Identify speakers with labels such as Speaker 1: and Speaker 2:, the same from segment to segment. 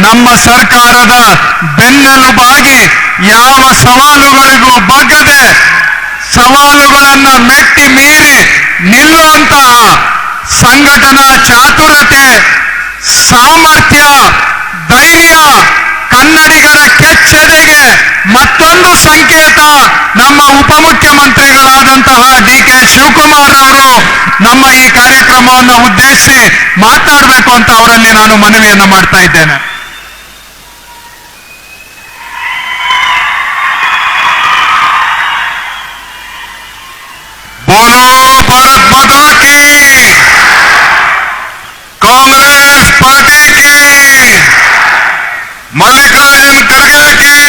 Speaker 1: ನಮ್ಮ ಸರ್ಕಾರದ ಬೆನ್ನೆಲುಬಾಗಿ ಯಾವ ಸವಾಲುಗಳಿಗೂ ಬಗ್ಗದೆ ಸವಾಲುಗಳನ್ನು ಮೆಟ್ಟಿ ಮೀರಿ ನಿಲ್ಲುವಂತಹ ಸಂಘಟನಾ ಚಾತುರತೆ, ಸಾಮರ್ಥ್ಯ, ಧೈರ್ಯ ಕನ್ನಡಿಗರ ಕೆಚ್ಚೆದೆಗೆ ಮತ್ತೊಂದು ಸಂಕೇತ ನಮ್ಮ ಉಪಮುಖ್ಯಮಂತ್ರಿಗಳಾದಂತಹ ಡಿ.ಕೆ. ಶಿವಕುಮಾರ್ ಅವರು ನಮ್ಮ ಈ ಕಾರ್ಯಕ್ರಮವನ್ನು ಉದ್ದೇಶಿಸಿ ಮಾತಾಡಬೇಕು ಅಂತ ಅವರಲ್ಲಿ ನಾನು ಮನವಿಯನ್ನು ಮಾಡ್ತಾ ಇದ್ದೇನೆ.
Speaker 2: बोलो भारत माता की, कांग्रेस पार्टी की, मल्लिकार्जुन खड़गे की,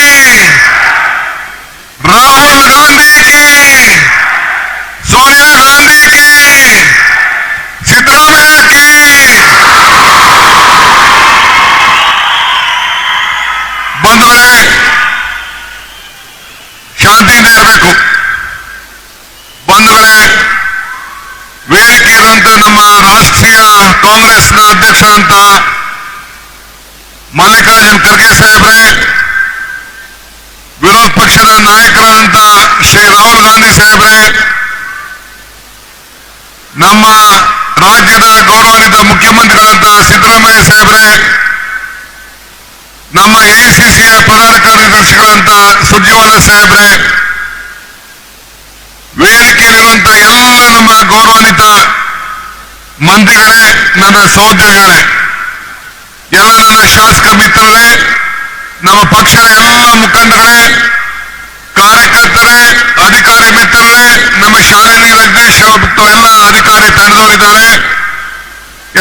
Speaker 2: राहुल गांधी की, सोनिया गांधी की, सिद्धरामैया की. ಬಂಧುಗಳೇ, ಶಾಂತಿಯಿಂದ ಇರಬೇಕು. ಬಂಧುಗಳೇ, ವೇದಿಕೆ ಇರುವಂತ ನಮ್ಮ ರಾಷ್ಟ್ರೀಯ ಕಾಂಗ್ರೆಸ್ನ ಅಧ್ಯಕ್ಷರಂತ ಮಲ್ಲಿಕಾರ್ಜುನ್ ಖರ್ಗೆ ಸಾಹೇಬ್ರೆ, ವಿರೋಧ ಪಕ್ಷದ ನಾಯಕರಾದಂತ ಶ್ರೀ ರಾಹುಲ್ ಗಾಂಧಿ ಸಾಹೇಬ್ರೆ, ನಮ್ಮ ರಾಜ್ಯದ ಗೌರವಾನ್ವಿತ ಮುಖ್ಯಮಂತ್ರಿಗಳಂತ ಸಿದ್ದರಾಮಯ್ಯ ಸಾಹೇಬ್ರೆ, ನಮ್ಮ ಎಐಸಿಸಿಯ ಪ್ರಧಾನ ಕಾರ್ಯದರ್ಶಿಗಳಂತ ಸುರ್ಜೇವಾಲಾ ಸಾಹೇಬ್ರೆ, ವೇದಿಕೆಯಲ್ಲಿರುವಂತಹ ಎಲ್ಲ ನಮ್ಮ ಗೌರವಾನ್ವಿತ ಮಂತ್ರಿಗಳೇ, ನನ್ನ ಸಹೋದ್ಯೋಗಿಗಳೇ, ಎಲ್ಲ ನನ್ನ ಶಾಸಕ ಮಿತ್ರರೇ, ನಮ್ಮ ಪಕ್ಷದ ಎಲ್ಲ ಮುಖಂಡರೇ, ಕಾರ್ಯಕರ್ತರೇ, ಅಧಿಕಾರಿ ಮಿತ್ರರೇ, ನಮ್ಮ ಶಾಲೆಯಲ್ಲಿ ರಜನೀಶ್ ಮತ್ತು ಎಲ್ಲ ಅಧಿಕಾರಿ ತಂಡದವರಿದ್ದಾರೆ,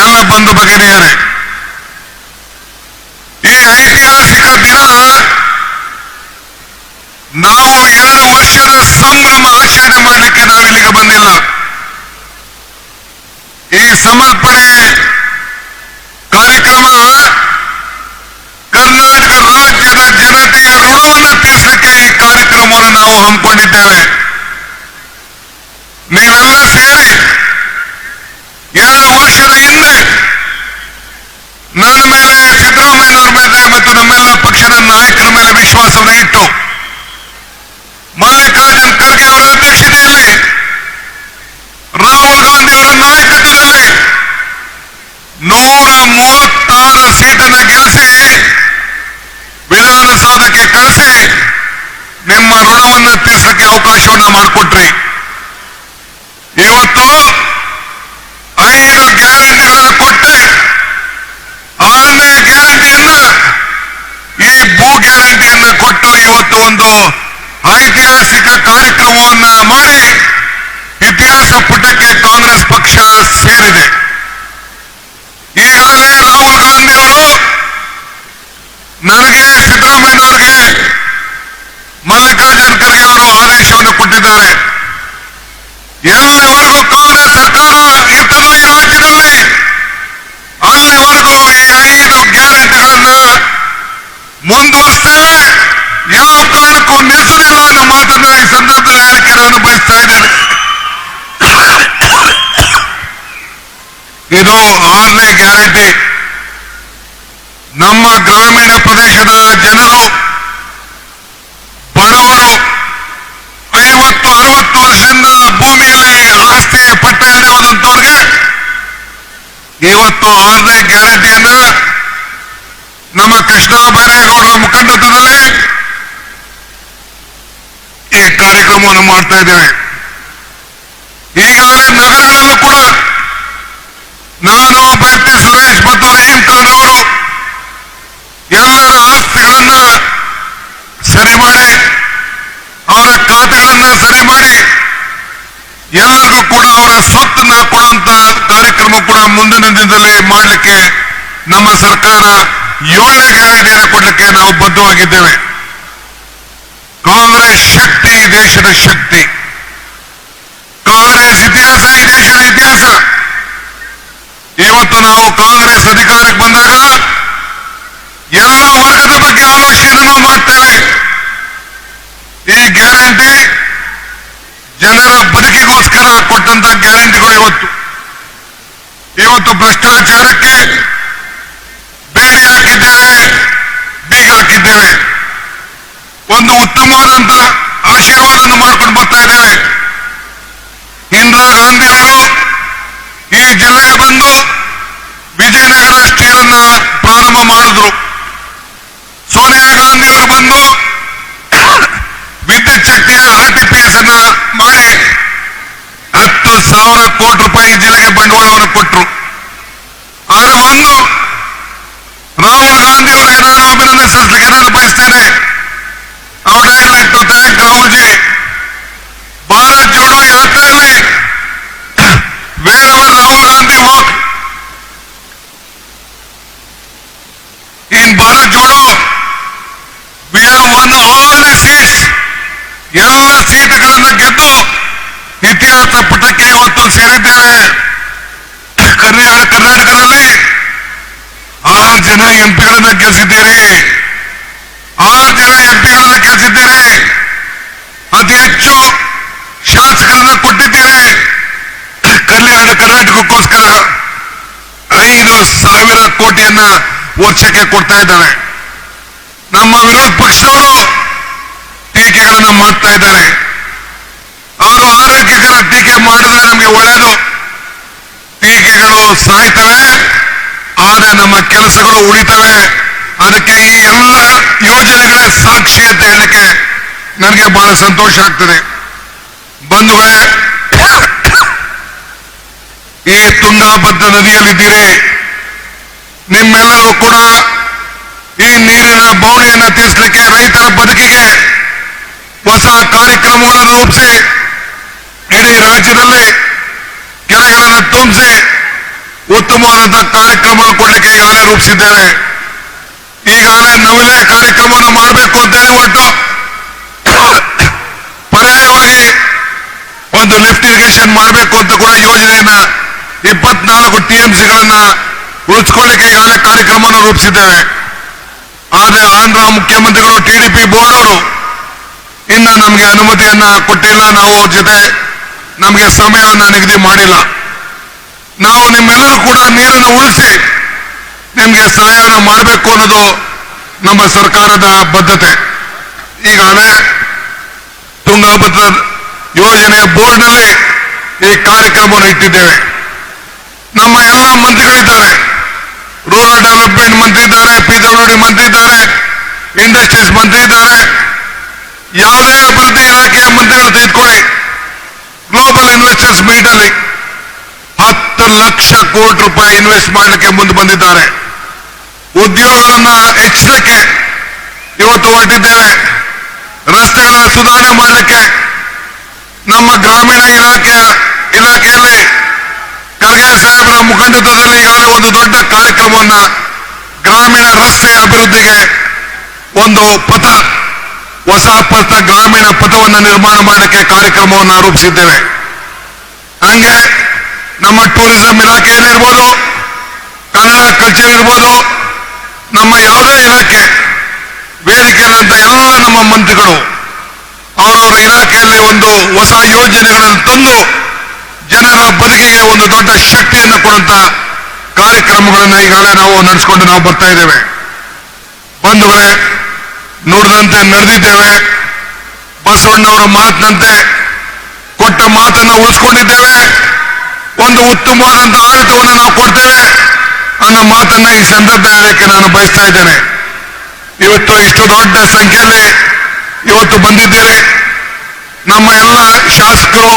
Speaker 2: ಎಲ್ಲ ಬಂಧು ಭಗಿನಿಯರೇ, ಈ ಐತಿಹಾಸಿಕ ದಿನ ನಾವು 2 ವರ್ಷದ ಸಂಭ್ರಮ ಆಚರಣೆ ಮಾಡಲಿಕ್ಕೆ ನಾವಿಲ್ಲಿಗೆ ಬಂದಿಲ್ಲ. ಈ ಸಮರ್ಪಣೆ ಕಾರ್ಯಕ್ರಮ ಕರ್ನಾಟಕ ರಾಜ್ಯದ ಜನತೆಯ ಋಣವನ್ನು ತೀರಿಸಲಿಕ್ಕೆ ಈ ಕಾರ್ಯಕ್ರಮವನ್ನು ನಾವು ಹಮ್ಮಿಕೊಂಡಿದ್ದೇವೆ. ನೀವೆಲ್ಲ ಸೇರಿ 2 ವರ್ಷದ ಹಿಂದೆ ನನ್ನ ಮೇಲೆ, ಸಿದ್ದರಾಮಯ್ಯನವರ ಮೇಲೆ ಮತ್ತು ನಮ್ಮೆಲ್ಲ ಪಕ್ಷದ ನಾಯಕರ ಮೇಲೆ ವಿಶ್ವಾಸವನ್ನು ಇಟ್ಟು ಮಲ್ಲಿಕಾರ್ಜುನ್ ಖರ್ಗೆ ಅವರ ಅಧ್ಯಕ್ಷತೆಯಲ್ಲಿ, ರಾಹುಲ್ ಗಾಂಧಿ ಅವರ ನಾಯಕತ್ವದಲ್ಲಿ 136 ಸೀಟನ್ನು ಗೆಲ್ಲಿಸಿ ವಿಧಾನಸೌಧಕ್ಕೆ ಕಳಿಸಿ ನಿಮ್ಮ ಋಣವನ್ನು ತೀರಿಸಲಿಕ್ಕೆ ಅವಕಾಶವನ್ನು ಮಾಡಿಕೊಟ್ರಿ. ಇವತ್ತು 5 ಗ್ಯಾರಂಟಿಗಳನ್ನು ಕೊಟ್ಟೆ, 6ನೇ ಗ್ಯಾರಂಟಿಯನ್ನ, ಈ ಭೂ ಗ್ಯಾರಂಟಿಯನ್ನ ಕೊಟ್ಟು ಇವತ್ತು ಒಂದು ಐತಿಹಾಸಿಕ ಕಾರ್ಯಕ್ರಮವನ್ನ ಮಾಡಿ ಇತಿಹಾಸ ಪುಟಕ್ಕೆ ಕಾಂಗ್ರೆಸ್ ಪಕ್ಷ ಸೇರಿದೆ. ಈಗಾಗಲೇ ರಾಹುಲ್ ಗಾಂಧಿ ಅವರು ನನಗೆ, ಸಿದ್ದರಾಮಯ್ಯನವರಿಗೆ, ಮಲ್ಲಿಕಾರ್ಜುನ್ ಖರ್ಗೆ ಅವರು ಆದೇಶವನ್ನು ಕೊಟ್ಟಿದ್ದಾರೆ. ಎಲ್ಲಿವರೆಗೂ ಕಾಂಗ್ರೆಸ್ ಸರ್ಕಾರ ಇರ್ತದೋ ಈ ರಾಜ್ಯದಲ್ಲಿ, ಅಲ್ಲಿವರೆಗೂ ಈ 5 ಗ್ಯಾರಂಟಿಗಳನ್ನ ಮುಂದುವರಿಸ್ತೇವೆ, ಯಾವ ಕಾರಣಕ್ಕೂ ನಿಲ್ಲಿಸಲಿಲ್ಲ ಅನ್ನೋ ಮಾತನ್ನ ಈ ಸಂದರ್ಭದಲ್ಲಿ ಹೇಳಕ್ಕೆ ನಾನು ಬಯಸ್ತಾ ಇದ್ದೇನೆ. ಇದು 6ನೇ ಗ್ಯಾರಂಟಿ. ನಮ್ಮ ಗ್ರಾಮೀಣ ಪ್ರದೇಶದ ಜನರು, ಬಡವರು, 50-60 ವರ್ಷದಿಂದ ಭೂಮಿಯಲ್ಲಿ ಆಸ್ತಿ ಪಟ್ಟ ಇಲ್ಲದೆ ಹೋದಂತವ್ರಿಗೆ ಇವತ್ತು 6ನೇ ಗ್ಯಾರಂಟಿಯನ್ನ ನಮ್ಮ ಕೃಷ್ಣ ಬೈರೇಗೌಡರ ಮುಖಂಡತ್ವದಲ್ಲಿ ಈ ಕಾರ್ಯಕ್ರಮವನ್ನು ಮಾಡ್ತಾ ಇದ್ದೇವೆ. ಈಗಾಗಲೇ ನಗರಗಳಲ್ಲೂ ಕೂಡ ನಾನು, ಅಭ್ಯರ್ಥಿ ಸುರೇಶ್ ಮತ್ತು ರಹೀಂ ಖಾನ್ ಅವರು ಎಲ್ಲರ ಆಸ್ತಿಗಳನ್ನ ಸರಿ ಮಾಡಿ, ಅವರ ಖಾತೆಗಳನ್ನ ಸರಿ ಮಾಡಿ, ಎಲ್ಲರಿಗೂ ಕೂಡ ಅವರ ಸ್ವತ್ತನ್ನ ಕೊಡುವಂತ ಕಾರ್ಯಕ್ರಮ ಕೂಡ ಮುಂದಿನ ದಿನದಲ್ಲಿ ಮಾಡಲಿಕ್ಕೆ ನಮ್ಮ ಸರ್ಕಾರ 7ನೇ ಗ್ಯಾರಂಟಿಯನ್ನು ಕೊಡಲಿಕ್ಕೆ ನಾವು ಬದ್ಧವಾಗಿದ್ದೇವೆ. ಕಾಂಗ್ರೆಸ್ ಶಕ್ತಿ, ದೇಶದ ಶಕ್ತಿ. ಕಾಂಗ್ರೆಸ್ ಇತಿಹಾಸ, ಈ ದೇಶದ ಇತಿಹಾಸ. ಇವತ್ತು ನಾವು ಕಾಂಗ್ರೆಸ್ ಅಧಿಕಾರಕ್ಕೆ ಬಂದಾಗ ಎಲ್ಲ ವರ್ಗದ ಬಗ್ಗೆ ಆಲೋಚನೆ ನಾವು ಮಾಡ್ತೇವೆ. ಈ ಗ್ಯಾರಂಟಿ ಜನರ ಬದುಕಿಗೋಸ್ಕರ ಕೊಟ್ಟಂತ ಗ್ಯಾರಂಟಿಗಳು. ಇವತ್ತು ಭ್ರಷ್ಟಾಚಾರಕ್ಕೆ ಬೇಡಿ ಹಾಕಿದ್ದೇವೆ. ಒಂದು ಉತ್ತಮವಾದಂತ ಆಶೀರ್ವಾದವನ್ನು ಮಾಡ್ಕೊಂಡು ಬರ್ತಾ ಇದ್ದೇವೆ. ಇಂದಿರಾ ಗಾಂಧಿ ಅವರು ಈ ಜಿಲ್ಲೆಗೆ ಬಂದು ವಿಜಯನಗರ ಸ್ಟೀಲ್ ಅನ್ನ ಪ್ರಾರಂಭ ಮಾಡಿದ್ರು. ಸೋನಿಯಾ ಗಾಂಧಿ ಅವರು ಬಂದು ವಿದ್ಯುತ್ ಶಕ್ತಿಯ RTPS ಅನ್ನ ಮಾಡಿ 10,000 ಕೋಟಿ ರೂಪಾಯಿ ಜಿಲ್ಲೆಗೆ ಬಂಡವಾಳವನ್ನು ಕೊಟ್ಟರು. ಆದ್ರೆ ಒಂದು ರಾಹುಲ್ ಗಾಂಧಿ ಅವರಿಗೆ ನಾನು ಅಭಿನಂದನೆ ಸಲ್ಲಿಸಲಿಕ್ಕೆ ನಾನು ಬಯಸ್ತೇನೆ. I would like to thank Rahulji. Bharat Jodo ಯಾತ್ರೆಯಲ್ಲಿ wherever Rahul Gandhi walked in Bharat Jodo, we have won all the seats. ಎಲ್ಲ ಸೀಟುಗಳನ್ನು ಗೆದ್ದು ಇತಿಹಾಸ ಪುಟಕ್ಕೆ ಇವತ್ತು ಸೇರಿದ್ದೇವೆ. ಕರ್ನಾಟಕದಲ್ಲಿ 6 ಜನ ಎಂಪಿಗಳನ್ನ ಗೆಲ್ಲಿಸಿದ್ದೀರಿ. 6 ಜನ ಎಂಪಿಗಳನ್ನ ಗೆಲ್ಲಿಸಿದ್ದೀರಿ. ಅತಿ ಹೆಚ್ಚು ಶಾಸಕರನ್ನ ಕೊಟ್ಟಿದ್ದೀರಿ. ಕರ್ನಾಟಕಕ್ಕೋಸ್ಕರ 5,000 ಕೋಟಿಯನ್ನ ವರ್ಷಕ್ಕೆ ಕೊಡ್ತಾ ಇದ್ದಾರೆ. ನಮ್ಮ ವಿರೋಧ ಪಕ್ಷದವರು ಟೀಕೆಗಳನ್ನ ಮಾಡ್ತಾ ಇದ್ದಾರೆ. ಅವರು ಆರೋಗ್ಯಕರ ಟೀಕೆ ಮಾಡಿದ್ರೆ ನಮಗೆ ಒಳ್ಳೆಯದು. ಟೀಕೆಗಳು ಸಾಯ್ತವೆ, ಆದರೆ ನಮ್ಮ ಕೆಲಸಗಳು ಉಳಿತವೆ. ಅದಕ್ಕೆ ಈ ಎಲ್ಲ ಯೋಜನೆಗಳ ಸಾಕ್ಷಿ ಅಂತ ಹೇಳಲಿಕ್ಕೆ ನನಗೆ ಬಹಳ ಸಂತೋಷ ಆಗ್ತದೆ. ಬಂಧುಗಳೇ, ಈ ತುಂಗಾಭದ್ರಾ ನದಿಯಲ್ಲಿದ್ದೀರಿ. ನಿಮ್ಮೆಲ್ಲರೂ ಕೂಡ ಈ ನೀರಿನ ಬವಣೆಯನ್ನು ತೀರಿಸಲಿಕ್ಕೆ, ರೈತರ ಬದುಕಿಗೆ ಹೊಸ ಕಾರ್ಯಕ್ರಮಗಳನ್ನು ರೂಪಿಸಿ ಇಡೀ ರಾಜ್ಯದಲ್ಲಿ ಕೆರೆಗಳನ್ನು ತುಂಬಿಸಿ ಉತ್ತಮವಾದಂತಹ ಕಾರ್ಯಕ್ರಮವನ್ನು ಕೊಡಲಿಕ್ಕೆ ಈಗಾಗಲೇ ರೂಪಿಸಿದ್ದೇವೆ. ಈಗಾಗಲೇ ನವಲೆ ಕಾರ್ಯಕ್ರಮವನ್ನು ಮಾಡಬೇಕು ಅಂತ ಹೇಳಿ ಹೊರಟು ಪರ್ಯಾಯವಾಗಿ ಒಂದು ಲಿಫ್ಟ್ ಇರಿಗೇಷನ್ ಮಾಡಬೇಕು ಅಂತ ಕೂಡ ಯೋಜನೆಯನ್ನ 24 TMCಗಳನ್ನ ಉಳಿಸ್ಕೊಳ್ಳಿಕ್ಕೆ ಈಗಾಗಲೇ ಕಾರ್ಯಕ್ರಮವನ್ನು ರೂಪಿಸಿದ್ದೇವೆ. ಆದರೆ ಆಂಧ್ರ ಮುಖ್ಯಮಂತ್ರಿಗಳು TDP ಬೋರ್ಡ್ ಅವರು ಇನ್ನ ನಮಗೆ ಅನುಮತಿಯನ್ನ ಕೊಟ್ಟಿಲ್ಲ. ನಾವು ಅವ್ರ ಜೊತೆ ನಮಗೆ ಸಮಯವನ್ನ ನಿಗದಿ ಮಾಡಿಲ್ಲ. ನಾವು ನಿಮ್ಮೆಲ್ಲರೂ ಕೂಡ ನೀರನ್ನು ಉಳಿಸಿ ನಿಮಗೆ ಸಹಾಯವನ್ನು ಮಾಡಬೇಕು ಅನ್ನೋದು ನಮ್ಮ ಸರ್ಕಾರದ ಬದ್ಧತೆ. ಈಗಾಗಲೇ ತುಂಗಾಭದ್ರಾ ಯೋಜನೆಯ ಬೋರ್ಡ್ನಲ್ಲಿ ಈ ಕಾರ್ಯಕ್ರಮವನ್ನು ಇಟ್ಟಿದ್ದೇವೆ. ನಮ್ಮ ಎಲ್ಲ ಮಂತ್ರಿಗಳಿದ್ದಾರೆ. ರೂರಲ್ ಡೆವಲಪ್ಮೆಂಟ್ ಮಂತ್ರಿ ಇದ್ದಾರೆ, PWD ಮಂತ್ರಿ ಇದ್ದಾರೆ, ಇಂಡಸ್ಟ್ರೀಸ್ ಮಂತ್ರಿ ಇದ್ದಾರೆ. ಯಾವುದೇ ಅಭಿವೃದ್ಧಿ ಇಲಾಖೆಯ ಮಂತ್ರಿಗಳು ತೆಗೆದುಕೊಳ್ಳಿ, ಗ್ಲೋಬಲ್ ಇನ್ವೆಸ್ಟರ್ಸ್ ಮೀಟ್ ಅಲ್ಲಿ 10 ಲಕ್ಷ ಕೋಟಿ ರೂಪಾಯಿ ಇನ್ವೆಸ್ಟ್ ಮಾಡಲಿಕ್ಕೆ ಮುಂದೆ ಬಂದಿದ್ದಾರೆ. ಉದ್ಯೋಗಗಳನ್ನ ಹೆಚ್ಚಿಸಲಿಕ್ಕೆ ಇವತ್ತು ಹೊರಟಿದ್ದೇವೆ. ರಸ್ತೆಗಳನ್ನು ಸುಧಾರಣೆ ಮಾಡಲಿಕ್ಕೆ ನಮ್ಮ ಗ್ರಾಮೀಣ ಇಲಾಖೆಯಲ್ಲಿ ಖರ್ಗೆ ಸಾಹೇಬರ ಮುಖಂಡತ್ವದಲ್ಲಿ ಈಗಾಗಲೇ ಒಂದು ದೊಡ್ಡ ಕಾರ್ಯಕ್ರಮವನ್ನ ಗ್ರಾಮೀಣ ರಸ್ತೆ ಅಭಿವೃದ್ಧಿಗೆ ಒಂದು ಹೊಸ ಗ್ರಾಮೀಣ ಪಥವನ್ನು ನಿರ್ಮಾಣ ಮಾಡಲಿಕ್ಕೆ ಕಾರ್ಯಕ್ರಮವನ್ನು ರೂಪಿಸಿದ್ದೇವೆ. ಹಂಗೆ ನಮ್ಮ ಟೂರಿಸಂ ಇಲಾಖೆಯಲ್ಲಿರ್ಬೋದು, ಕನ್ನಡ ಕಲ್ಚರ್ ಇರ್ಬೋದು, ನಮ್ಮ ಯಾವುದೇ ಇಲಾಖೆ ವೇದಿಕೆಯಲ್ಲಿದ್ದ ಎಲ್ಲ ನಮ್ಮ ಮಂತ್ರಿಗಳು ಅವರವರ ಇಲಾಖೆಯಲ್ಲಿ ಒಂದು ಹೊಸ ಯೋಜನೆಗಳನ್ನು ತಂದು ಜನರ ಬದುಕಿಗೆ ಒಂದು ದೊಡ್ಡ ಶಕ್ತಿಯನ್ನು ಕೊಡುವಂತ ಕಾರ್ಯಕ್ರಮಗಳನ್ನು ಈಗಾಗಲೇ ನಾವು ನಡೆಸಿಕೊಂಡು ನಾವು ಬರ್ತಾ ಇದ್ದೇವೆ. ಬಂಧುಗಳೇ, ನುಡಿದಂತೆ ನಡೆದಿದ್ದೇವೆ. ಬಸವಣ್ಣವರ ಮಾತಿನಂತೆ ಕೊಟ್ಟ ಮಾತನ್ನು ಉಳಿಸ್ಕೊಂಡಿದ್ದೇವೆ. ಒಂದು ಉತ್ತಮವಾದಂತಹ ಆಡಳಿತವನ್ನು ನಾವು ಕೊಡ್ತೇವೆ ಅನ್ನೋ ಮಾತನ್ನ ಈ ಸಂದರ್ಭದಲ್ಲಿ ಹೇಳಕ್ಕೆ ನಾನು ಬಯಸ್ತಾ ಇದ್ದೇನೆ. ಇವತ್ತು ಇಷ್ಟು ದೊಡ್ಡ ಸಂಖ್ಯೆಯಲ್ಲಿ ಇವತ್ತು ಬಂದಿದ್ದೀರಿ. ನಮ್ಮ ಎಲ್ಲ ಶಾಸಕರು,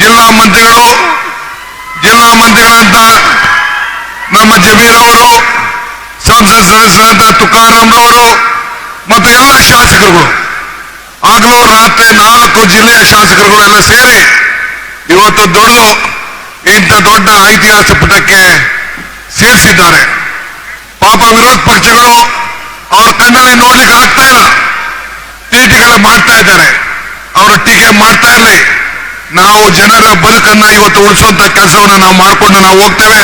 Speaker 2: ಜಿಲ್ಲಾ ಮಂತ್ರಿಗಳಂತ ನಮ್ಮ ಜಮೀರ್ ಅವರು, ಸಂಸತ್ ಸದಸ್ಯರಾದ ತುಕಾರಾಮ್ರವರು ಮತ್ತು ಎಲ್ಲ ಶಾಸಕರುಗಳು, ಹಗಲು ರಾತ್ರಿ 4 ಜಿಲ್ಲೆಯ ಶಾಸಕರುಗಳೆಲ್ಲ ಸೇರಿ ಇವತ್ತು ದುಡಿದು ಇಂಥ ದೊಡ್ಡ ಇತಿಹಾಸ ಪುಟಕ್ಕೆ ಸೇರಿಸಿದ್ದಾರೆ. ಪಾಪ ವಿರೋಧ ಪಕ್ಷಗಳು ಅವ್ರ ಕಣ್ಣಲ್ಲಿ ನೋಡ್ಲಿಕ್ಕೆ ಆಗ್ತಾ ಇಲ್ಲ, ಟೀಕೆಗಳು ಮಾಡ್ತಾ ಇದ್ದಾರೆ. ಅವರು ಟೀಕೆ ಮಾಡ್ತಾ ಇರಲಿ, ನಾವು ಜನರ ಬದುಕನ್ನ ಇವತ್ತು ಉಳಿಸುವಂತ ಕೆಲಸವನ್ನು ನಾವು ಮಾಡಿಕೊಂಡು ನಾವು ಹೋಗ್ತೇವೆ.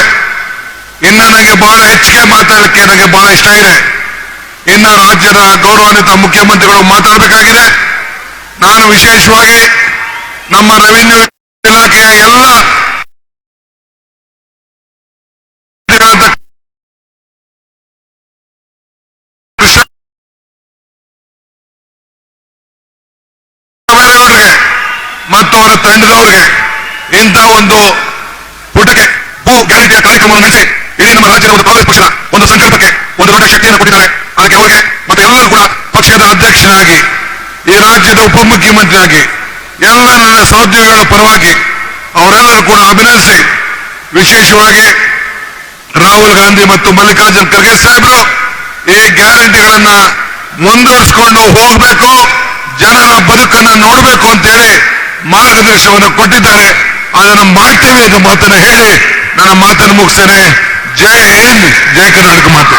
Speaker 2: ಇನ್ನ ನನಗೆ ಬಹಳ ಹೆಚ್ಚಿಗೆ ಮಾತಾಡಲಿಕ್ಕೆ ನನಗೆ ಬಹಳ ಇಷ್ಟ ಇದೆ. ಇನ್ನ ರಾಜ್ಯದ ಗೌರವಾನ್ವಿತ ಮುಖ್ಯಮಂತ್ರಿಗಳು ಮಾತಾಡಬೇಕಾಗಿದೆ. ನಾನು ವಿಶೇಷವಾಗಿ ನಮ್ಮ ರೆವಿನ್ಯೂ ಇಲಾಖೆಯ ಎಲ್ಲ ಅವರ ತಂಡದವರಿಗೆ ಇಂಥ ಒಂದು ಪುಟಕ್ಕೆ ಭೂ ಗ್ಯಾರಂಟಿಯ ಕಾರ್ಯಕ್ರಮವನ್ನು ನಡೆಸಿ ಇಡೀ ನಮ್ಮ ರಾಜ್ಯದ ಒಂದು ಕಾಂಗ್ರೆಸ್ ಪಕ್ಷದ ಒಂದು ಸಂಕಲ್ಪಕ್ಕೆ ಒಂದು ದೊಡ್ಡ ಶಕ್ತಿಯನ್ನು ಕೊಟ್ಟಿದ್ದಾರೆ. ಅದಕ್ಕೆ ಅವರಿಗೆ ಮತ್ತೆ ಎಲ್ಲರೂ ಕೂಡ ಪಕ್ಷದ ಅಧ್ಯಕ್ಷನಾಗಿ ಈ ರಾಜ್ಯದ ಉಪಮುಖ್ಯಮಂತ್ರಿಯಾಗಿ ಎಲ್ಲ ನನ್ನ ಸಹೋದ್ಯೋಗಿಗಳ ಪರವಾಗಿ ಅವರೆಲ್ಲರೂ ಕೂಡ ಅಭಿನಂದಿಸಿ, ವಿಶೇಷವಾಗಿ ರಾಹುಲ್ ಗಾಂಧಿ ಮತ್ತು ಮಲ್ಲಿಕಾರ್ಜುನ್ ಖರ್ಗೆ ಸಾಹೇಬರು ಈ ಗ್ಯಾರಂಟಿಗಳನ್ನ ಮುಂದುವರಿಸಿಕೊಂಡು ಹೋಗಬೇಕು, ಜನರ ಬದುಕನ್ನು ನೋಡಬೇಕು ಅಂತೇಳಿ ಮಾರ್ಗದರ್ಶನವನ್ನು ಕೊಟ್ಟಿದ್ದಾರೆ. ಅದನ್ನು ಮಾಡ್ತೇವೆ ಎಂದು ಮಾತನ್ನು ಹೇಳಿ ನನ್ನ ಮಾತನ್ನು ಮುಗಿಸ್ತೇನೆ. ಜೈ ಹಿಂದ್, ಜೈ ಕರ್ನಾಟಕ ಮಾತೆ.